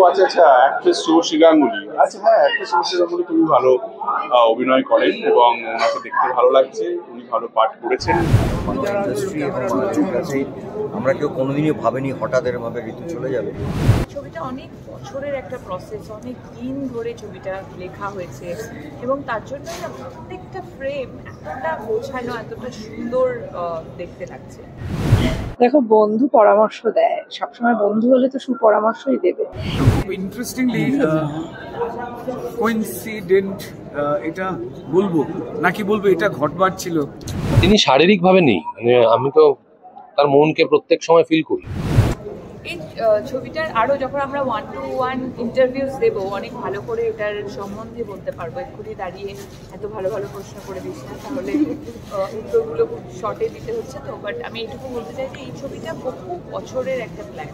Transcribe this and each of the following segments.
আচ্ছা আচ্ছা, অ্যাক্ট্রেস শুভশ্রী গাঙ্গুলি। আচ্ছা হ্যাঁ, অ্যাক্ট্রেস শুভশ্রী গাঙ্গুলি খুবই ভালো অভিনয় করেন এবং ওনাকে দেখতে ভালো লাগছে, উনি ভালো পাঠ করেছেন। ইন্ডাস্ট্রি এবং মানুষের কাছে আমরা কেউ কোনোদিনই ভাবেনি হঠাৎ এরভাবে ঋতু চলে যাবে। ছবিটা অনেক বছরের একটা প্রসেস, অনেক দিন ধরে ছবিটা লেখা হয়েছে এবং তার জন্য না প্রত্যেকটা ফ্রেম এতটা গোছানো, এতটা সুন্দর দেখতে লাগছে। দেখো, বন্ধু পরামর্শ দেয়, সবসময় বন্ধু হলে তো সুপরামর্শই দেবে। ইন্টারেস্টিংলি কোইন্সিডেন্ট এটা বলবো নাকি বলবো এটা ঘটবার ছিল। তিনি শারীরিকভাবে নেই, মানে আমি তো তার মনকে প্রত্যেক সময় ফিল করি। এই ছবিটার আরও যখন আমরা 1-to-1 ইন্টারভিউস দেবো, অনেক ভালো করে এটার সম্বন্ধে বলতে পারবো। এক্ষুনি দাঁড়িয়ে এত ভালো ভালো প্রশ্ন করে দিচ্ছি না, তাহলে উত্তরগুলো খুব শর্টে দিতে হচ্ছে। তো বাট আমি এইটুকু বলতে চাই যে এই ছবিটা বহু বছরের একটা প্ল্যান।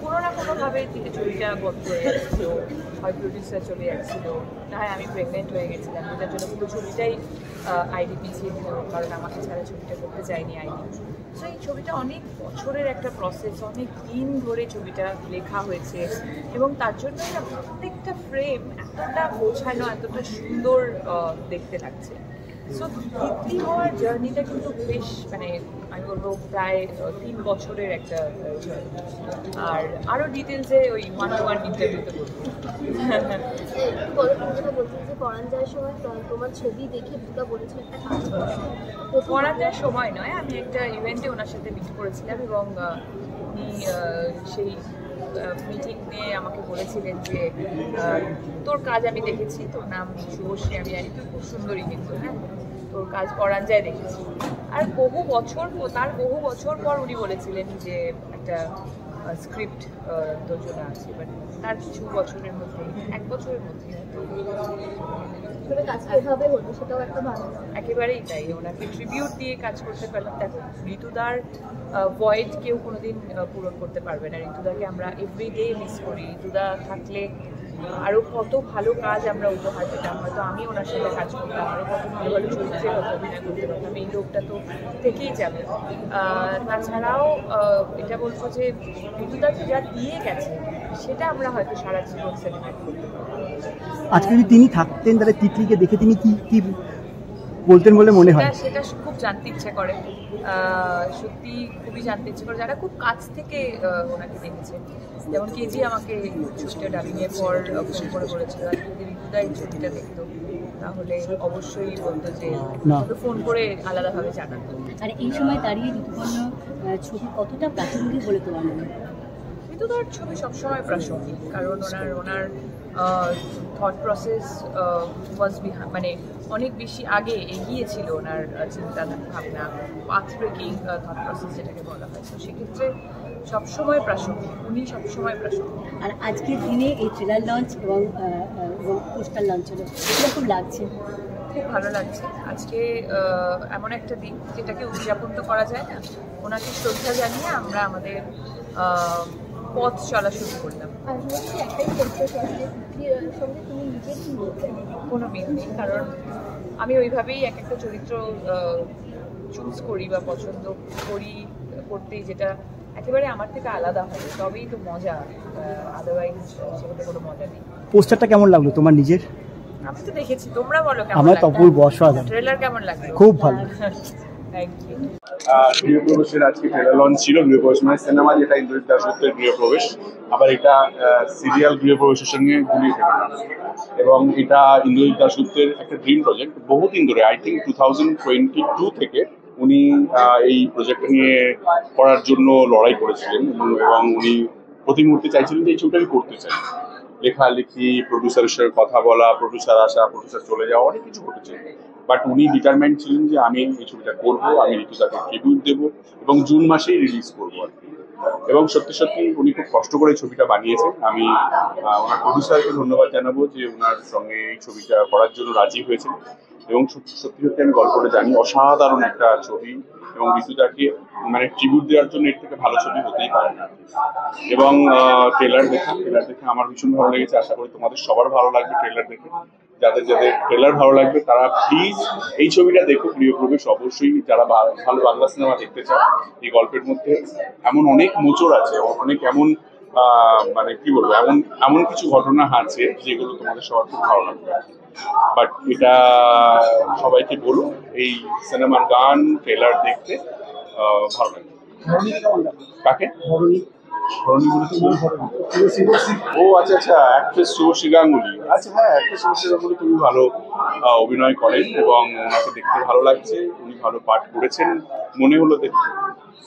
কোনো না কোনোভাবে ছবিটা বন্ধ হয়ে যাচ্ছিল, হয় প্রডিউসার চলে যাচ্ছিল, না হয় আমি প্রেগনেন্ট হয়ে গেছিলাম, যেটার জন্য পুরো ছবিটাই আইডি পিছিয়ে দিল, কারণ আমাকে ছাড়া ছবিটা করতে চাইনি আইডি। সো এই ছবিটা অনেক বছরের একটা প্রসেস, অনেক দিন ধরে ছবিটা লেখা হয়েছে এবং তার জন্য না প্রত্যেকটা ফ্রেম এতটা গোছানো, এতটা সুন্দর দেখতে লাগছে। সো ভিত্তি হওয়ার জার্নিটা কিন্তু বেশ, মানে আমি বলবো প্রায় 3 বছরের একটা জার্নি। আর আরও ডিটেলসে ওই 1-to-1 ইন্টারভিউতে বলবো। পরাণ যাওয়ার সময় তোমার ছবি দেখে দুটা বলেছিল একটা কাজ পরাণ যাওয়ার সময় নয়, আমি একটা ইভেন্টে ওনার সাথে মিট করেছিলাম এবং উনি সেই মিটিং নিয়ে আমাকে বলেছিলেন যে তোর কাজ আমি দেখেছি, তোর নাম শুভশ্রী, আমি জানি তুই খুব সুন্দরী, কিন্তু হ্যাঁ তোর কাজ পরাণ যায় দেখেছি। আর বহু বছর পর উনি বলেছিলেন যে একটা স্ক্রিপ্ট তোর জন্য আছে, বাট তার কিছু বছরের মধ্যে, 1 বছরের মধ্যে একেবারেই তাই। ওনাকে ট্রিবিউট দিয়ে কাজ করতে পারলাম। দেখো, ঋতুদার ভয়েড কেউ কোনোদিন পূরণ করতে পারবে না। ঋতুদাকে আমরা এভরিডে মিস করি। ঋতুদা থাকলে আরও কত ভালো কাজ আমরা উপহার পেতাম, হয়তো আমি ওনার সাথে কাজ করতাম, আরও কত ভালো ভালো চরিত্রে হয়তো অভিনয় করতে পারতাম। এই লোকটা তো থেকেই যাবে। তাছাড়াও এটা বলবো যে ঋতুদাকে যা দিয়ে গেছে সেটা আমরা হয়তো সারা জীবন সেলিব্রেট করতে পারবো। আজকে যদি তিনি থাকতেন তাহলে তিতলিকে দেখে তিনি কি বলতেন বলে মনে হয়? সেটা খুব জানতে ইচ্ছে করে, সত্যি খুবই জানতে ইচ্ছে করে। যারা খুব কাছ থেকে ওনাকে দেখেছে, যেমন কেজি আমাকে ছবিটা ডাবিংয়ের পর ফোন করে বলেছিল, যদি ঋতুদা এই ছবিটা দেখতো তাহলে অবশ্যই বলতো যে ফোন করে আলাদাভাবে জানাতো। আর এই সময় দাঁড়িয়ে ঋতুপর্ণ ছবি কতটা প্রাসঙ্গিক বলে তোমার মনে হয়? ঋতুদার ছবি সবসময় প্রাসঙ্গিক, কারণ ওনার থট প্রসেস মানে অনেক বেশি আগে এগিয়েছিল ওনার চিন্তা ভাবনা, পাথ ব্রেকিং থট প্রসেস যেটাকে বলা হয়। তো সেক্ষেত্রে সবসময় প্রাসঙ্গিক, উনি সবসময় প্রাসঙ্গিক। আর আজকের দিনে এই ট্রেলার লঞ্চ এবং পোস্টার লঞ্চ হলো, কীরকম লাগছে? খুব ভালো লাগছে। আজকে এমন একটা দিন যেটাকে উদযাপন তো করা যায় না, ওনাকে শ্রদ্ধা জানিয়ে আমরা আমাদের পথ চলা শুরু করলাম। কোনো মিল নেই, কারণ আমি ওইভাবেই একটা চরিত্র চুজ করি বা পছন্দ করি করতেই, যেটা একেবারে আমার থেকে আলাদা হয়, তবেই তো মজা, আদারওয়াইজ সেটাতে কোনো মজা নেই। পোস্টারটা কেমন লাগলো তোমার নিজের? আমি তো দেখেছি, তোমরা বলো কেমন আমার তো অপূর্ব, ট্রেলার কেমন লাগলো? খুব ভালো। Thank you. গৃহপ্রবেশের আজকে ট্রেলার লঞ্চ ছিল। গৃহপ্রবেশ মানে সিনেমা, যেটা ইন্দ্রজিৎ দাশগুপ্তের গৃহপ্রবেশ, আবার এটা সিরিয়াল গৃহপ্রবেশের সঙ্গে গুলিয়ে ফেলে। এবং এটা ইন্দ্রজিৎ দাশগুপ্তের একটা ড্রিম প্রজেক্ট, বহুদিন ধরে, আই থিঙ্ক 2022 থেকে উনি এই প্রজেক্ট নিয়ে করার জন্য লড়াই করেছিলেন এবং উনি প্রতি মুহূর্তে চাইছিলেন যে এই ছবিটা আমি করতে চাই। লেখালেখি, প্রডিউসারের সঙ্গে কথা বলা, প্রডিউসার আসা, প্রডিউসার চলে যাওয়া, অনেক কিছু ঘটেছে, বাট উনি ডিটারমাইন্ড ছিলেন যে আমি এই ছবিটা করবো, আমি ঋতুদাকে ট্রিবিউট দেবো এবং জুন মাসেই রিলিজ করবো আর কি। এবং সত্যি সত্যি উনি খুব কষ্ট করে ছবিটা বানিয়েছেন। আমি ওনার প্রডিউসারকে ধন্যবাদ জানাবো যে ওনার সঙ্গে এই ছবিটা করার জন্য রাজি হয়েছেন। এবং সত্যি সত্যি আমি গল্পটা জানি, অসাধারণ একটা ছবি, এবং ঋতুদাকে মানে ট্রিবিউট দেওয়ার জন্য এর থেকে ভালো ছবি হতেই পারে না। এবং ট্রেলার দেখে আমার ভীষণ ভালো লেগেছে। আশা করি তোমাদের সবার ভালো লাগবে ট্রেলার দেখে। যাদের ট্রেলার ভালো লাগবে তারা প্লিজ এই ছবিটা দেখো, গৃহপ্রবেশ। অবশ্যই যারা ভালো বাংলা সিনেমা দেখতে চায়, এই গল্পের মধ্যে এমন অনেক মোচড় আছে, অনেক এমন মানে কি বলবো, এমন এমন কিছু ঘটনা আছে যেগুলো তোমাদের সবার খুব ভালো লাগবে। বাট এটা সবাইকে বলো, এই সিনেমার গান ট্রেলার দেখতে ভালো লাগবে। কাকে? ও আচ্ছা আচ্ছা, অ্যাক্ট্রেস শুভশ্রী গাঙ্গুলি। আচ্ছা হ্যাঁ, অ্যাক্ট্রেস শুভশ্রী গাঙ্গুলি খুবই ভালো অভিনয় করেন এবং ওনাকে দেখতে ভালো লাগছে, উনি ভালো পাঠ করেছেন মনে হলো দেখতে।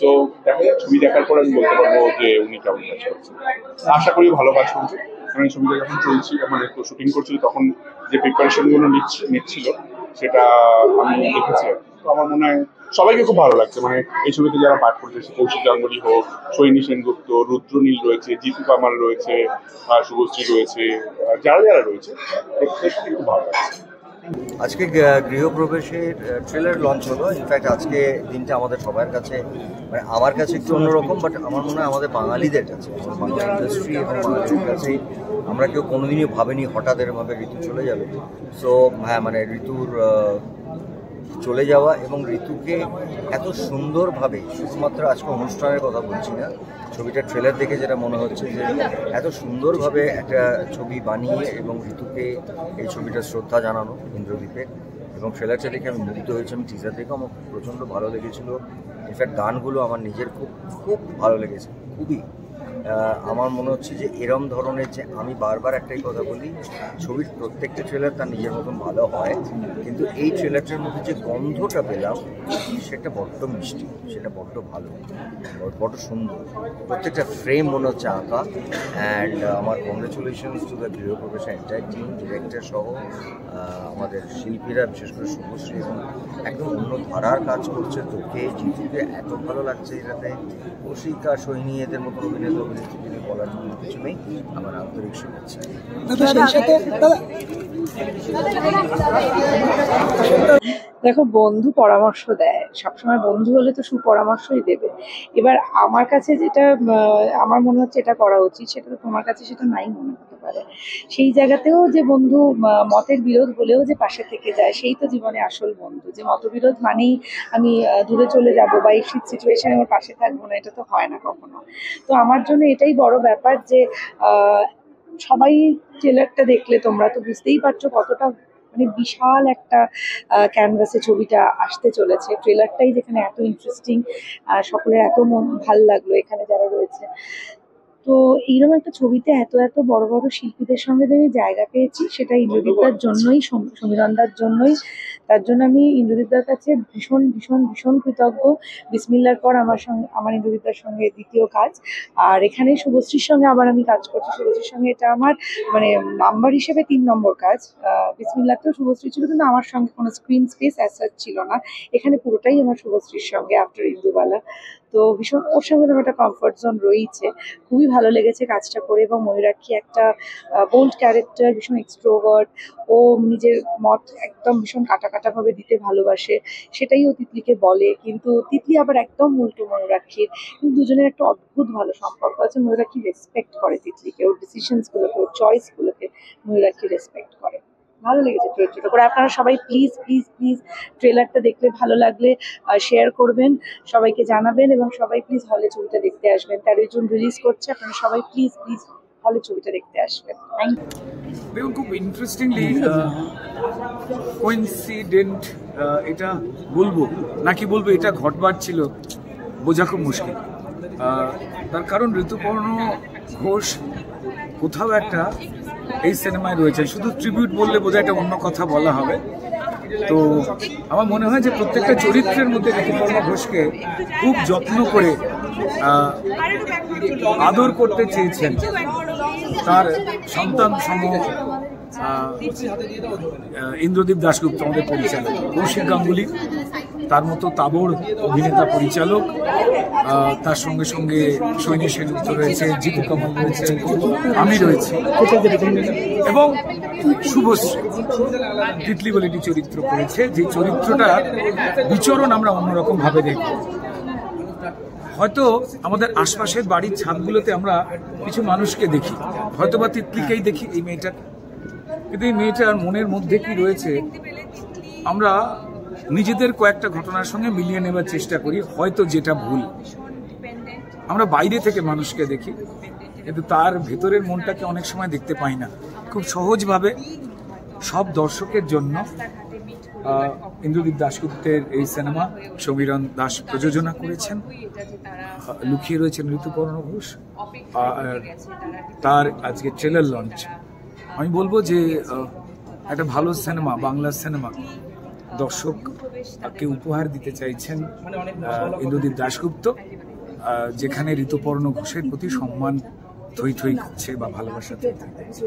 তো দেখা যাক, ছবি দেখার পর আমি বলতে পারবো যে উনি কেমন কাজ করছেন। আশা করি ভালো কাজ করছে, কারণ ছবিটা যখন চলছিল, মানে শুটিং করছিল, তখন যে প্রিপারেশনগুলো নিচ্ছিল সেটা আমি দেখেছি। তো আমার মনে হয় সবাইকে খুব ভালো লাগছে। মানে এই ছবিতে যারা পাঠ করছে, কৌশিক গাঙ্গুলি হোক, সৈনী সেনগুপ্ত, রুদ্রনীল রয়েছে, জিতু কামাল রয়েছে, শুভশ্রী রয়েছে, যারা যারা রয়েছে প্রত্যেককে খুব ভালো লাগছে। আজকে গৃহপ্রবেশের ট্রেলার লঞ্চ হলো। ইনফ্যাক্ট আজকে দিনটা আমাদের সবার কাছে, মানে আমার কাছে একটু অন্যরকম, বাট আমার মনে হয় আমাদের বাঙালিদের কাছে, বাংলা ইন্ডাস্ট্রি এবং বাঙালিদের কাছে আমরা কেউ কোনোদিনই ভাবেনি হঠাৎ এরমভাবে ঋতু চলে যাবে। সো হ্যাঁ, মানে ঋতুর চলে যাওয়া এবং ঋতুকে এত সুন্দরভাবে, শুধুমাত্র আজকে অনুষ্ঠানের কথা বলছি না, ছবিটার ট্রেলার দেখে যেটা মনে হচ্ছে যে এত সুন্দরভাবে একটা ছবি বানিয়ে এবং ঋতুকে এই ছবিটা শ্রদ্ধা জানানো ইন্দ্রদ্বীপে, এবং ট্রেলারটা দেখে আমি মুগ্ধ হয়েছি। আমি টিজার দেখে আমার প্রচণ্ড ভালো লেগেছিলো। ইনফ্যাক্ট গানগুলো আমার নিজের খুব খুব ভালো লেগেছে, খুবই। আমার মনে হচ্ছে যে এরম ধরনের, যে আমি বারবার একটাই কথা বলি, ছবির প্রত্যেকটা ট্রেলার তার নিজের মতন ভালো হয়, কিন্তু এই ট্রেলারটার মধ্যে যে গন্ধটা পেলাম সেটা বড্ড মিষ্টি, সেটা বড্ড ভালো, বড্ড সুন্দর। প্রত্যেকটা ফ্রেম মনে হচ্ছে আঁকা। অ্যান্ড আমার congratulations to the Grihapravesh entire team, director সহ আমাদের শিল্পীরা, বিশেষ করে শুভশ্রী, এবং একদম অন্য ধারার কাজ করছে। তোকে, জিতুকে এত ভালো লাগছে এটাতে। কৌশিকা, সৈনী, এদের মতন অভিনেতা অভিনেত্রী বলার জন্য কিছু নেই। আমার আন্তরিক শুভেচ্ছা। দেখো, বন্ধু পরামর্শ দেয়, সবসময় বন্ধু হলে তো সুপরামর্শই দেবে। এবার আমার কাছে যেটা আমার মনে হচ্ছে এটা করা উচিত, সেটা তো তোমার কাছে সেটা নাই মনে হতে পারে। সেই জায়গাতেও যে বন্ধু মতের বিরোধ হলেও যে পাশে থেকে যায়, সেই তো জীবনে আসল বন্ধু। যে মতবিরোধ মানেই আমি দূরে চলে যাব বা এই সিচুয়েশনে আমার পাশে থাকবো না, এটা তো হয় না কখনো। তো আমার জন্য এটাই বড় ব্যাপার যে সবাই ট্রেলারটা দেখলে তোমরা তো বুঝতেই পারছো কতটা মানে বিশাল একটা ক্যানভাসে ছবিটা আসতে চলেছে। ট্রেলারটাই যেখানে এত ইন্টারেস্টিং, সকলের এত মন ভাল লাগলো এখানে যারা রয়েছে। তো এইরকম একটা ছবিতে এত এত বড় বড় শিল্পীদের সঙ্গে যে আমি জায়গা পেয়েছি, সেটা ইন্দ্রদীপদার জন্যই, সমীরণদার জন্যই। তার জন্য আমি ইন্দ্রদীপদার কাছে ভীষণ ভীষণ ভীষণ কৃতজ্ঞ। বিসমিল্লার পর আমার ইন্দ্রদীপদার সঙ্গে দ্বিতীয় কাজ, আর এখানে শুভশ্রীর সঙ্গে আবার আমি কাজ করছি। শুভশ্রীর সঙ্গে এটা আমার মানে নাম্বার হিসেবে 3 নম্বর কাজ। বিসমিল্লাতেও শুভশ্রী ছিল, কিন্তু আমার সঙ্গে কোনো স্ক্রিন স্পেস অ্যাসাচ ছিল না। এখানে পুরোটাই আমার শুভশ্রীর সঙ্গে আফটার ইন্দুবালা। তো ভীষণ ওর সঙ্গে আমার একটা কমফর্ট জোন রয়েছে। খুবই ভালো লেগেছে কাজটা করে। এবং ময়ূরাক্ষী একটা বোল্ড ক্যারেক্টার, ভীষণ এক্সট্রোভার্ট। ও নিজের মত একদম ভীষণ কাটাভাবে দিতে ভালোবাসে, সেটাই ও তিতলিকে বলে। কিন্তু তিতলি আবার একদম উল্টো ময়ূরাক্ষীর। কিন্তু দুজনের একটা অদ্ভুত ভালো সম্পর্ক আছে। ময়ূরাক্ষী রেসপেক্ট করে তিতলিকে, ওর ডিসিশনসগুলোকে, ওর চয়েসগুলোকে ময়ূরাক্ষী রেসপেক্ট করে। ভালো লেগেছে চরিত্রটা করে। আপনারা সবাই প্লিজ প্লিজ প্লিজ ট্রেলারটা দেখলে, ভালো লাগলে শেয়ার করবেন, সবাইকে জানাবেন, এবং সবাই প্লিজ হলে ছবিটা দেখতে আসবেন। 13 জুন রিলিজ করছে, আপনারা সবাই প্লিজ প্লিজ হলে ছবিটা দেখতে আসবেন। Thank you. দেখুন, খুব ইন্টারেস্টিংলি কোইন্সিডেন্ট এটা বলবো নাকি বলবো এটা ঘটবার ছিল বোঝা খুব মুশকিল। তার কারণ ঋতুপর্ণ ঘোষ কোথাও একটা এই সিনেমায় রয়েছে। শুধু ট্রিবিউট বললে বোধহয় একটা অন্য কথা বলা হবে। তো আমার মনে হয় যে প্রত্যেকটা চরিত্রের মধ্যে ঋতুপর্ণ ঘোষকে খুব যত্ন করে আদর করতে চেয়েছেন তার সন্তান সম ইন্দ্রদীপ দাশগুপ্ত, আমাদের পরিচালক। কৌশিক গাঙ্গুলি তার মতো তাবড় অভিনেতা পরিচালক, তার সঙ্গে সঙ্গে সৈনী সেনগুপ্ত রয়েছে, জিতু কামাল রয়েছে, আমি রয়েছি, এবং শুভশ্রী তিতলি বলে একটি চরিত্র করেছে, যে চরিত্রটার বিচরণ আমরা অন্যরকম ভাবে দেখব। হয়তো আমাদের আশপাশের বাড়ির ছাদগুলোতে আমরা কিছু মানুষকে দেখি, হয়তো বা তিতলিকেই দেখি, এই মেয়েটার। কিন্তু এই মেয়েটার মনের মধ্যে কি রয়েছে আমরা নিজেদের কয়েকটা ঘটনার সঙ্গে মিলিয়ে নেবার চেষ্টা করি, হয়তো যেটা ভুল। আমরা বাইরে থেকে মানুষকে দেখি, কিন্তু তার ভেতরের মনটাকে অনেক সময় দেখতে পাই না। খুব সহজভাবে সব দর্শকের জন্য ইন্দ্রদীপ দাশগুপ্তের এই সিনেমা সমীরণ দাস প্রযোজনা করেছেন। লুকিয়ে রয়েছেন ঋতুপর্ণ ঘোষ, আর তার আজকে ট্রেলার লঞ্চ। আমি বলবো যে একটা ভালো সিনেমা, বাংলা সিনেমা দর্শককে উপহার দিতে চাইছেন ইন্দ্রদীপ দাশগুপ্ত, যেখানে ঋতুপর্ণ ঘোষের প্রতি সম্মান থই থই করছে বা ভালোবাসা থই থই করছে।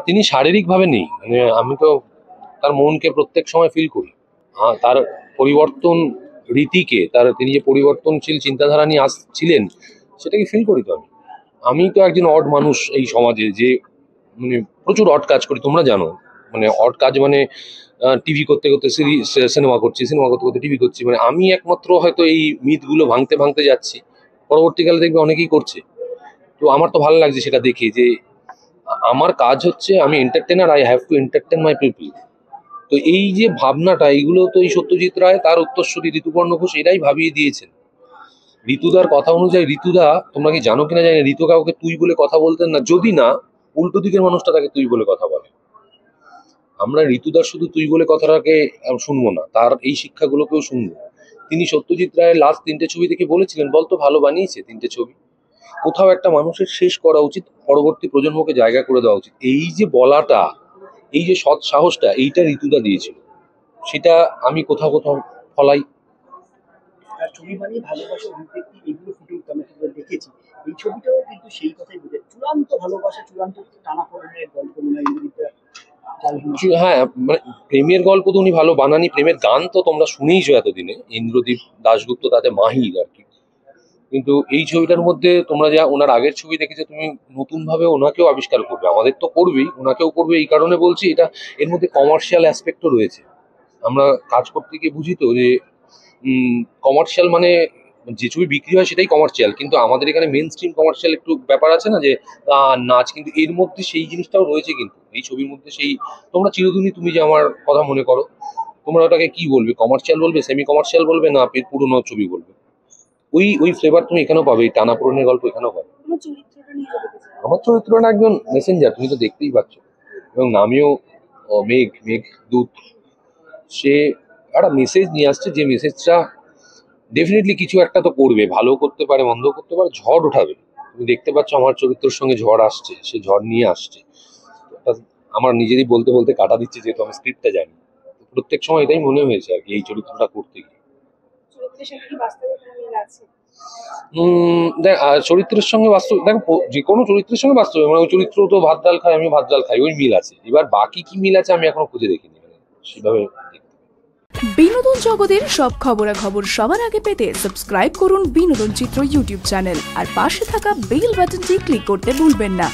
তিনি শারীরিকভাবে নেই, মানে আমি তো তার মনকে প্রত্যেক সময় ফিল করি। তার পরিবর্তন রীতিকে, তিনি যে পরিবর্তনশীল চিন্তাধারা নিয়ে আসছিলেন সেটাকে ফিল করি। তো আমি তো একজন অড মানুষ এই সমাজে, যে মানে প্রচুর অড কাজ করি, তোমরা জানো। মানে অড কাজ মানে টিভি করতে করতে সিনেমা করছি, সিনেমা করতে করতে টিভি করছি। মানে আমি একমাত্র হয়তো এই মিথগুলো ভাঙতে ভাঙতে যাচ্ছি, পরবর্তীকালে দেখবে অনেকেই করছে। তো আমার তো ভালো লাগছে সেটা দেখে, যে আমার কাজ হচ্ছে আমি entertainer, I have to entertain my people. তো এই যে ভাবনাটা, এইগুলো তো এই সত্যজিৎ রায়, তার উত্তরসূরি ঋতুপর্ণ ঘোষ এরাই ভাবিয়ে দিয়েছেন। ঋতুদার কথা অনুযায়ী, ঋতুদা তোমরা কি জানো কিনা জানি, ঋতু কাউকে তুই বলে কথা বলতেন না, যদি না উল্টো দিকের মানুষটা তাকে তুই বলে কথা বলে। আমরা ঋতুদার শুধু তুই বলে কথাটাকে শুনবো না, তার এই শিক্ষাগুলোকেও শুনবো। তিনি সত্যজিৎ রায়ের লাস্ট 3টে ছবি দেখে বলেছিলেন, বলতো ভালো বানিয়েছে 3টে ছবি, কোথাও একটা মানুষের শেষ করা উচিত, পরবর্তী প্রজন্মকে জায়গা করে দেওয়া উচিত। এই যে বলাটা, এই যে সৎ সাহসটা, এইটা ঋতুদা দিয়েছিল, সেটা আমি কোথাও কোথাও ফলাই। ছবি মানে ভালোবাসা, অভিব্যক্তি, এগুলো ফুটে উঠতে আমরা দেখেছি। এই ছবিটাও কিন্তু সেই কথাই বোঝায়, চূড়ান্ত ভালোবাসা, চূড়ান্ত টানাপোড়েনের গল্প মনে হয় ইন্দ্রদীপটা। হ্যাঁ, মানে প্রেমের গল্প তো উনি ভালো বানানি, প্রেমের গান তো তোমরা শুনেইছো এতদিনে, ইন্দ্রদীপ দাশগুপ্ত তাতে মাহির আর কি। কিন্তু এই ছবিটার মধ্যে তোমরা যা ওনার আগের ছবি দেখেছো, তুমি নতুন ভাবে ওনাকেও আবিষ্কার করবে, আমাদের তো করবেই, ওনাকেও করবে। এই কারণে বলছি, এটা এর মধ্যে কমার্শিয়াল অ্যাসপেক্টও রয়েছে। আমরা কাজ করতে গিয়ে বুঝি তো যে কমার্শিয়াল মানে যে ছবি বিক্রি হয় সেটাই কমার্শিয়াল, কিন্তু আমাদের এখানে মেন স্ট্রিম কমার্শিয়াল একটু ব্যাপার আছে না, যে নাচ, কিন্তু এর মধ্যে সেই জিনিসটাও রয়েছে। কিন্তু এই ছবির মধ্যে সেই, তোমরা চিরদিনই তুমি যে আমার কথা মনে করো, তোমরা ওটাকে কি বলবে, কমার্শিয়াল বলবে, সেমি কমার্শিয়াল বলবে, না পুরোনো ছবি বলবে, ওই ফ্লেভার তুমি এখানেও পাবে, এই টানাপোড়েনের গল্প এখানেও পাবে। আমার চরিত্রটা একজন মেসেঞ্জার, তুমি তো দেখতেই পাচ্ছ, এবং নামেও মেঘদূত। সে একটা মেসেজ নিয়ে আসছে, যে মেসেজটা ডেফিনেটলি কিছু একটা তো করবে, ভালো করতে পারে, মন্দ করতে পারে, ঝড় ওঠাবে। তুমি দেখতে পাচ্ছ আমার চরিত্রের সঙ্গে ঝড় আসছে, সে ঝড় নিয়ে আসছে। আমার নিজেরই বলতে বলতে কাটা দিচ্ছে, যেহেতু আমি স্ক্রিপ্টটা জানি। প্রত্যেক সময় এটাই মনে হয়েছে আর কি, এই চরিত্রটা করতে গিয়ে। চরিত্রের সঙ্গে বাস্তব, দেখো যে কোনো চরিত্রের সঙ্গে বাস্তব, মানে ওই চরিত্র তো ভাত ডাল খায়, আমি ভাত ডাল খাই, ওই মিল আছে। এবার বাকি কি মিল আছে আমি এখনো খুঁজে দেখিনি, সেভাবে। বিনোদন জগতের সব খবরাখবর সবার আগে পেতে সাবস্ক্রাইব করুন বিনোদন চিত্র ইউটিউব চ্যানেল, আর পাশে থাকা বেল বাটনটি ক্লিক করতে ভুলবেন না।